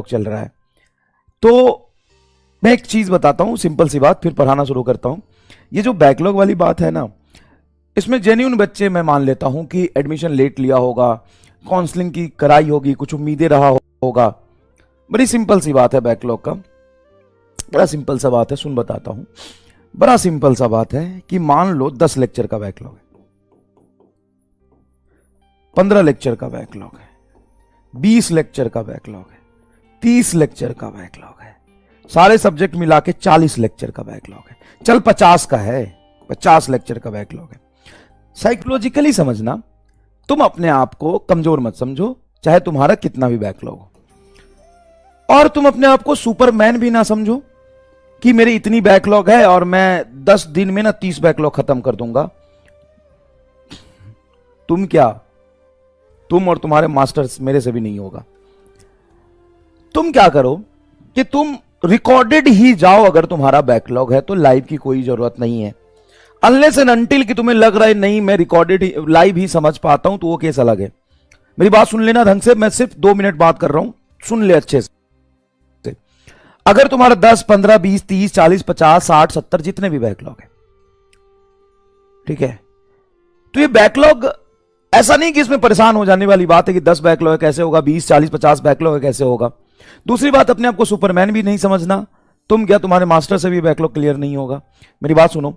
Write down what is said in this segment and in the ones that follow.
चल रहा है। तो मैं एक चीज बताता हूं, सिंपल सी बात, फिर पढ़ाना शुरू करता हूं। ये जो बैकलॉग वाली बात है ना, इसमें जेन्युइन बच्चे मैं मान लेता हूं कि एडमिशन लेट लिया होगा, काउंसलिंग की कराई होगी, कुछ उम्मीदें रहा होगा। बड़ी सिंपल सी बात है बैकलॉग का, बड़ा सिंपल सा बात है, सुन बताता हूं। बड़ा सिंपल सा बात है कि मान लो 10 लेक्चर का बैकलॉग है, 15 लेक्चर का बैकलॉग है, 20 लेक्चर का बैकलॉग है, 30 लेक्चर का बैकलॉग है, सारे सब्जेक्ट मिला के 40 लेक्चर का बैकलॉग है, चल 50 का है, 50 लेक्चर का बैकलॉग है। साइकोलॉजिकली समझना, तुम अपने आप को कमजोर मत समझो, चाहे तुम्हारा कितना भी बैकलॉग हो, और तुम अपने आप को सुपरमैन भी ना समझो कि मेरी इतनी बैकलॉग है और मैं 10 दिन में ना 30 बैकलॉग खत्म कर दूंगा। तुम क्या, तुम और तुम्हारे मास्टर्स मेरे से भी नहीं होगा। तुम क्या करो कि तुम रिकॉर्डेड ही जाओ, अगर तुम्हारा बैकलॉग है तो लाइव की कोई जरूरत नहीं है। अनलेस एंड अनटिल कि तुम्हें लग रहा है नहीं मैं रिकॉर्डेड लाइव ही समझ पाता हूं, तो वो केस अलग है। मेरी बात सुन लेना ढंग से, मैं सिर्फ 2 मिनट बात कर रहा हूं, सुन ले अच्छे से। अगर तुम्हारा 10, 15, 20, 30, 40, 50, 60, 70 जितने भी बैकलॉग है, ठीक है, तो ये बैकलॉग ऐसा नहीं कि इसमें परेशान हो जाने वाली बात है कि 10 बैकलॉग है कैसे होगा, 20, 40, 50 बैकलॉग है कैसे होगा। दूसरी बात, अपने आप को सुपरमैन भी नहीं समझना। तुम क्या, तुम्हारे मास्टर से भी बैकलॉग क्लियर नहीं होगा। मेरी बात सुनो,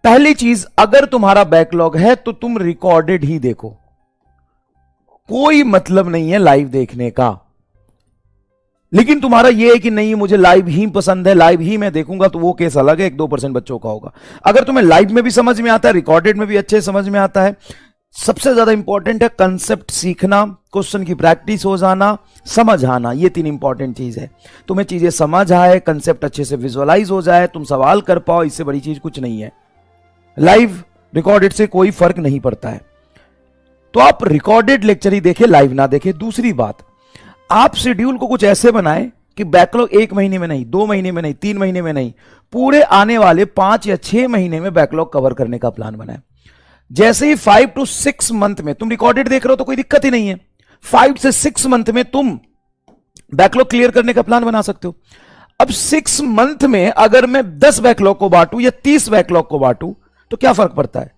पहली चीज, अगर तुम्हारा बैकलॉग है तो तुम रिकॉर्डेड ही देखो, कोई मतलब नहीं है लाइव देखने का। लेकिन तुम्हारा यह है कि नहीं मुझे लाइव ही पसंद है, लाइव ही मैं देखूंगा, तो वो केस अलग है, 1-2% बच्चों का होगा। अगर तुम्हें लाइव में भी समझ में आता है, रिकॉर्डेड में भी अच्छे समझ में आता है, सबसे ज्यादा इंपॉर्टेंट है कंसेप्ट सीखना, क्वेश्चन की प्रैक्टिस हो जाना, समझ आना, ये 3 इंपॉर्टेंट चीज है। तुम्हें चीजें समझ आए, कंसेप्ट अच्छे से विजुअलाइज हो जाए, तुम सवाल कर पाओ, इससे बड़ी चीज कुछ नहीं है। लाइव रिकॉर्डेड से कोई फर्क नहीं पड़ता है। तो आप रिकॉर्डेड लेक्चर ही देखें, लाइव ना देखें। दूसरी बात, आप शेड्यूल को कुछ ऐसे बनाएं कि बैकलॉग 1 महीने में नहीं, 2 महीने में नहीं, 3 महीने में नहीं, पूरे आने वाले 5 या 6 महीने में बैकलॉग कवर करने का प्लान बनाएं। जैसे ही 5 to 6 मंथ में तुम रिकॉर्डेड देख रहे हो तो कोई दिक्कत ही नहीं है, 5 से 6 मंथ में तुम बैकलॉग क्लियर करने का प्लान बना सकते हो। अब 6 मंथ में अगर मैं 10 बैकलॉग को बांटू या 30 बैकलॉग को बांटू तो क्या फर्क पड़ता है?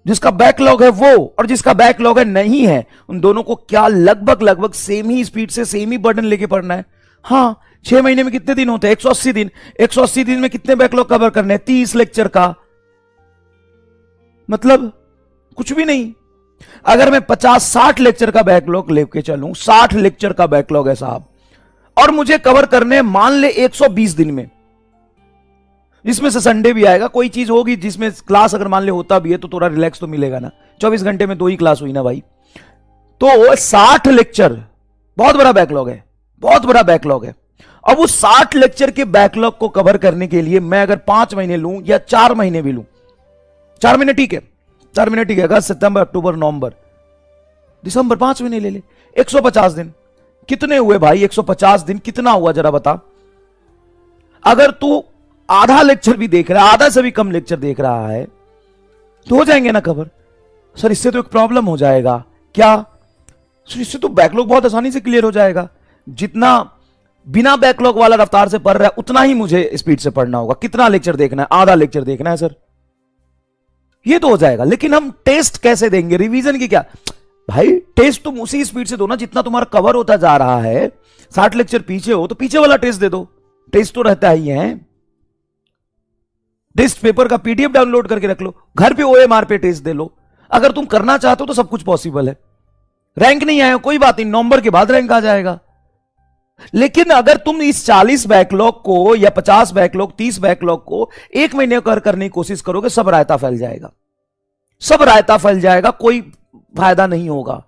जिसका बैकलॉग है वो और जिसका बैकलॉग है नहीं है, उन दोनों को क्या लगभग सेम ही स्पीड से सेम ही बर्डन लेके पढ़ना है। हाँ, 6 महीने में कितने दिन होते हैं? 180 दिन। 180 दिन में कितने बैकलॉग कवर करने हैं? 30 लेक्चर का, मतलब कुछ भी नहीं। अगर मैं 50-60 लेक्चर का बैकलॉग लेके चलूं, 60 लेक्चर का बैकलॉग है साहब, और मुझे कवर करने मान ले 120 दिन में, इसमें से संडे भी आएगा, कोई चीज होगी जिसमें क्लास अगर मान ले होता भी है तो थोड़ा रिलैक्स तो मिलेगा ना। 24 घंटे में 2 ही क्लास हुई ना भाई। तो 60 लेक्चर बहुत बड़ा बैकलॉग है, बहुत बड़ा बैकलॉग है। अब उस 60 लेक्चर के बैकलॉग को कवर करने के लिए मैं अगर 5 महीने लूं या 4 महीने भी लूं, 4 महीने ठीक है, 4 महीने ठीक है, अगस्त, सितंबर, अक्टूबर, नवंबर, दिसंबर, 5 महीने ले ले, 150 दिन कितने हुए भाई? 150 दिन कितना हुआ जरा बता। अगर तू आधा लेक्चर भी देख रहा है, आधा से भी कम लेक्चर देख रहा है, तो हो जाएंगे ना कवर। सर इससे तो एक प्रॉब्लम हो जाएगा। क्या सर? इससे तो बैकलॉग बहुत आसानी से क्लियर हो जाएगा। जितना बिना बैकलॉग वाला रफ्तार से पढ़ रहा है उतना ही मुझे स्पीड से पढ़ना होगा। कितना लेक्चर देखना है? आधा लेक्चर देखना है सर, ये तो हो जाएगा। लेकिन हम टेस्ट कैसे देंगे? रिवीजन की क्या भाई? टेस्ट तुम उसी स्पीड से दो ना जितना तुम्हारा कवर होता जा रहा है। 60 लेक्चर पीछे हो तो पीछे वाला टेस्ट दे दो, टेस्ट तो रहता ही है। टेस्ट पेपर का पीडीएफ डाउनलोड करके रख लो, घर पे ओएमआर पे टेस्ट दे लो। अगर तुम करना चाहते हो तो सब कुछ पॉसिबल है। रैंक नहीं आया कोई बात नहीं, नवंबर के बाद रैंक आ जाएगा। लेकिन अगर तुम इस 40 बैकलॉग को या 50 बैकलॉग, 30 बैकलॉग को 1 महीने कर करने की कोशिश करोगे, सब रायता फैल जाएगा, सब रायता फैल जाएगा, कोई फायदा नहीं होगा।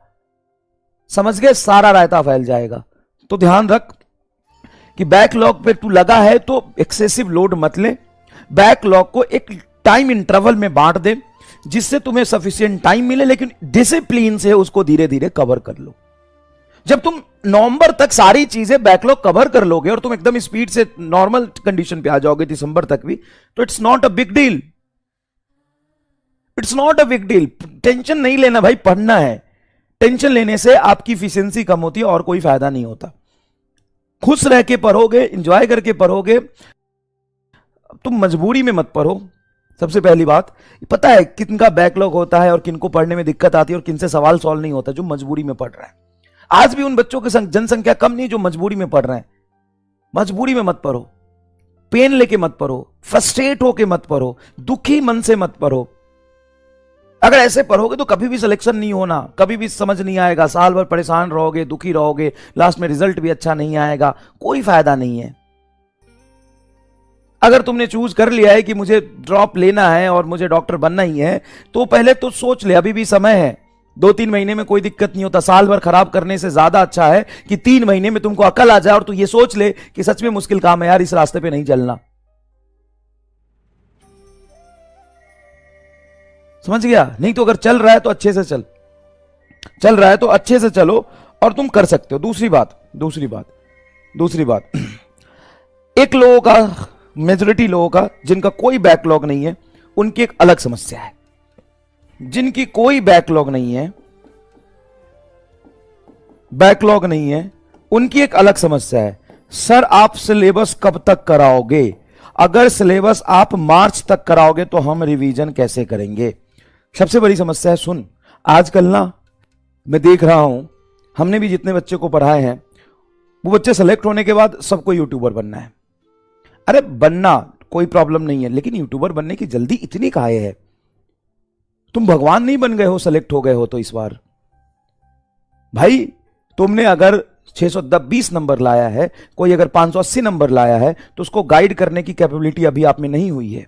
समझ गए? सारा रायता फैल जाएगा। तो ध्यान रख कि बैकलॉग पे तू लगा है तो एक्सेसिव लोड मत ले। बैकलॉग को एक टाइम इंटरवल में बांट दे जिससे तुम्हें सफिशिएंट टाइम मिले, लेकिन डिसिप्लिन से उसको धीरे धीरे कवर कर लो। जब तुम नवंबर तक सारी चीजें बैकलॉग कवर कर लोगे और तुम एकदम स्पीड से नॉर्मल कंडीशन पे आ जाओगे दिसंबर तक भी, तो it's not a big deal, it's not a big deal. Tension नहीं लेना भाई, पढ़ना है। टेंशन लेने से आपकी इफिशिएंसी कम होती है और कोई फायदा नहीं होता। खुश रह के पढ़ोगे, इंजॉय करके पढ़ोगे। तुम मजबूरी में मत पढ़ो। सबसे पहली बात, पता है किनका बैकलॉग होता है और किनको पढ़ने में दिक्कत आती है और किनसे सवाल सॉल्व नहीं होता? जो मजबूरी में पढ़ रहा है। आज भी उन बच्चों की जनसंख्या कम नहीं जो मजबूरी में पढ़ रहे हैं। मजबूरी में मत पढ़ो, पेन लेके मत पढ़ो, फ्रस्ट्रेट होके मत पढ़ो, दुखी मन से मत पढ़ो। अगर ऐसे पढ़ोगे तो कभी भी सिलेक्शन नहीं होना, कभी भी समझ नहीं आएगा, साल भर परेशान रहोगे, दुखी रहोगे, लास्ट में रिजल्ट भी अच्छा नहीं आएगा, कोई फायदा नहीं है। अगर तुमने चूज कर लिया है कि मुझे ड्रॉप लेना है और मुझे डॉक्टर बनना ही है, तो पहले तो सोच ले, अभी भी समय है। 2-3 महीने में कोई दिक्कत नहीं होता। साल भर खराब करने से ज्यादा अच्छा है कि 3 महीने में तुमको अकल आ जाए और तू ये सोच ले कि सच में मुश्किल काम है यार, इस रास्ते पे नहीं चलना। समझ गया? नहीं तो अगर चल रहा है तो अच्छे से चल रहा है तो अच्छे से चलो और तुम कर सकते हो। दूसरी बात एक लोगों का, मेजोरिटी लोगों का जिनका कोई बैकलॉग नहीं है, उनकी एक अलग समस्या है। जिनकी कोई बैकलॉग नहीं है, उनकी एक अलग समस्या है। सर आप सिलेबस कब तक कराओगे? अगर सिलेबस आप मार्च तक कराओगे तो हम रिवीजन कैसे करेंगे? सबसे बड़ी समस्या है। सुन, आजकल ना मैं देख रहा हूं, हमने भी जितने बच्चे को पढ़ाए हैं, वो बच्चे सेलेक्ट होने के बाद सबको यूट्यूबर बनना है। अरे बनना कोई प्रॉब्लम नहीं है, लेकिन यूट्यूबर बनने की जल्दी इतनी काहे है? तुम भगवान नहीं बन गए हो, सेलेक्ट हो गए हो तो इस बार भाई, तुमने अगर 620 नंबर लाया है, कोई अगर 580 नंबर लाया है, तो उसको गाइड करने की कैपेबिलिटी अभी आप में नहीं हुई है।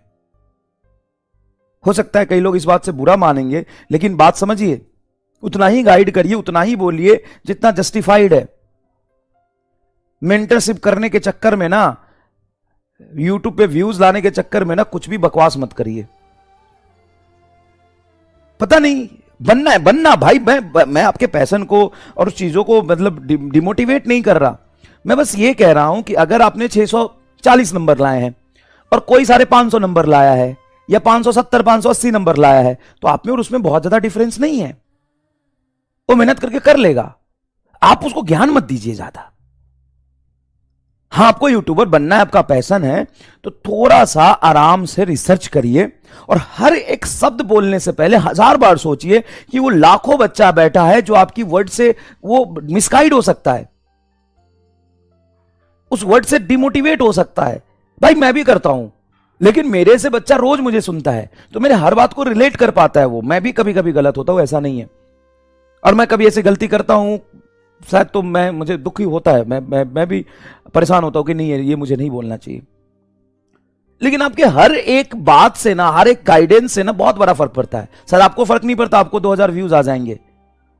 हो सकता है कई लोग इस बात से बुरा मानेंगे, लेकिन बात समझिए, उतना ही गाइड करिए, उतना ही बोलिए जितना जस्टिफाइड है। मेंटरशिप करने के चक्कर में ना, यूट्यूब पे व्यूज लाने के चक्कर में ना, कुछ भी बकवास मत करिए। पता नहीं, बनना है बनना भाई। मैं आपके पैशन को और उस चीजों को मतलब डिमोटिवेट नहीं कर रहा। मैं बस ये कह रहा हूं कि अगर आपने 640 नंबर लाए हैं और कोई 550 नंबर लाया है या 570 580 नंबर लाया है, तो आप में और उसमें बहुत ज्यादा डिफरेंस नहीं है। वो मेहनत करके कर लेगा, आप उसको ज्ञान मत दीजिए ज्यादा। हाँ, आपको यूट्यूबर बनना है, आपका पैशन है, तो थोड़ा सा आराम से रिसर्च करिए और हर एक शब्द बोलने से पहले 1000 बार सोचिए कि वो लाखों बच्चा बैठा है जो आपकी वर्ड से वो मिसगाइड हो सकता है, उस वर्ड से डिमोटिवेट हो सकता है। भाई मैं भी करता हूं, लेकिन मेरे से बच्चा रोज मुझे सुनता है तो मेरे हर बात को रिलेट कर पाता है वो। मैं भी कभी कभी गलत होता हूं, ऐसा नहीं है, और मैं कभी ऐसी गलती करता हूं शायद, तो मुझे दुख ही होता है, मैं भी परेशान होता हूं कि नहीं ये मुझे नहीं बोलना चाहिए। लेकिन आपके हर एक बात से ना, हर एक गाइडेंस से ना बहुत बड़ा फर्क पड़ता है। सर आपको फर्क नहीं पड़ता, आपको 2000 व्यूज आ जाएंगे,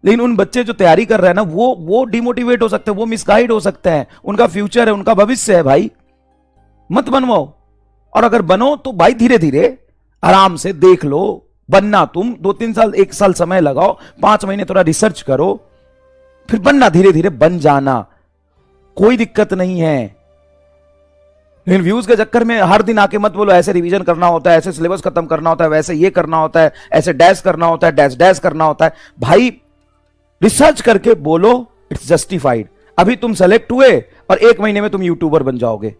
लेकिन उन बच्चे जो तैयारी कर रहे हैं ना, वो डिमोटिवेट हो सकते हैं, वो मिसगाइड हो सकते हैं। उनका फ्यूचर है, उनका भविष्य है भाई, मत बनवाओ। और अगर बनो तो भाई धीरे धीरे आराम से देख लो। बनना तुम 2-3 साल, 1 साल समय लगाओ, 5 महीने थोड़ा रिसर्च करो, फिर बनना, धीरे धीरे बन जाना, कोई दिक्कत नहीं है। लेकिन व्यूज के चक्कर में हर दिन आके मत बोलो ऐसे रिवीजन करना होता है, ऐसे सिलेबस खत्म करना होता है, वैसे ये करना होता है, ऐसे डैश करना होता है, डैश डैश करना होता है। भाई रिसर्च करके बोलो, इट्स जस्टिफाइड। अभी तुम सेलेक्ट हुए और 1 महीने में तुम यूट्यूबर बन जाओगे।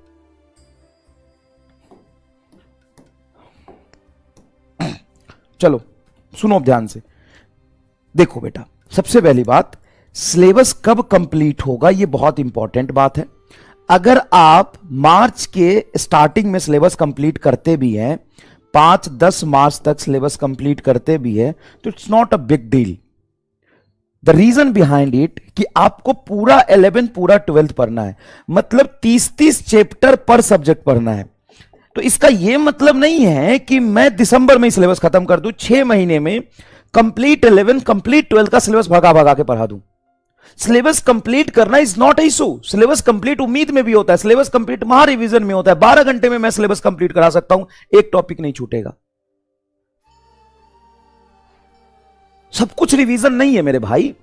चलो सुनो ध्यान से, देखो बेटा, सबसे पहली बात, सिलेबस कब कंप्लीट होगा ये बहुत इंपॉर्टेंट बात है। अगर आप मार्च के स्टार्टिंग में सिलेबस कंप्लीट करते भी हैं, 5-10 मार्च तक सिलेबस कंप्लीट करते भी है, तो it's not a big deal. The reason behind it कि आपको पूरा 11 पूरा 12 पढ़ना है, मतलब 30-30 चैप्टर पर सब्जेक्ट पढ़ना है। तो इसका यह मतलब नहीं है कि मैं दिसंबर में सिलेबस खत्म कर दूं, 6 महीने में कंप्लीट 11 कंप्लीट 12 का सिलेबस भगा भगा के पढ़ा दूं। सिलेबस कंप्लीट करना is not issue. Syllabus complete उम्मीद में भी होता है, सिलेबस कंप्लीट महा रिवीजन में होता है। 12 घंटे में मैं सिलेबस कंप्लीट करा सकता हूं, एक टॉपिक नहीं छूटेगा। सब कुछ रिवीजन नहीं है मेरे भाई,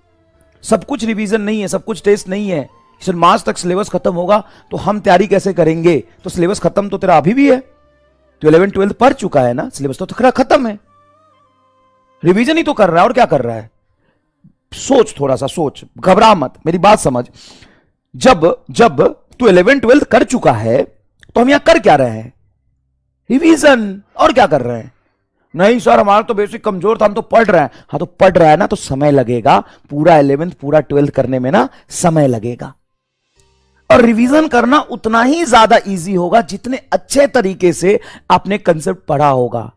सब कुछ रिवीजन नहीं है, सब कुछ टेस्ट नहीं है। सर मार्च तक सिलेबस खत्म होगा तो हम तैयारी कैसे करेंगे? तो सिलेबस खत्म तो तेरा अभी भी है, तो 11 12 पढ़ चुका है ना, सिलेबस तो तेरा खत्म है, रिवीजन ही तो कर रहा है और क्या कर रहा है। सोच, थोड़ा सा सोच, घबरा मत, मेरी बात समझ। जब तू 11th-12th कर चुका है, तो हम यहां कर क्या रहे हैं? रिवीजन। और क्या कर रहे हैं? नहीं सर हमारा तो बेसिक कमजोर था, हम तो पढ़ रहे हैं। हाँ तो पढ़ रहा है ना, तो समय लगेगा, पूरा 11th पूरा 12th करने में ना समय लगेगा। और रिवीजन करना उतना ही ज्यादा इजी होगा जितने अच्छे तरीके से आपने कंसेप्ट पढ़ा होगा।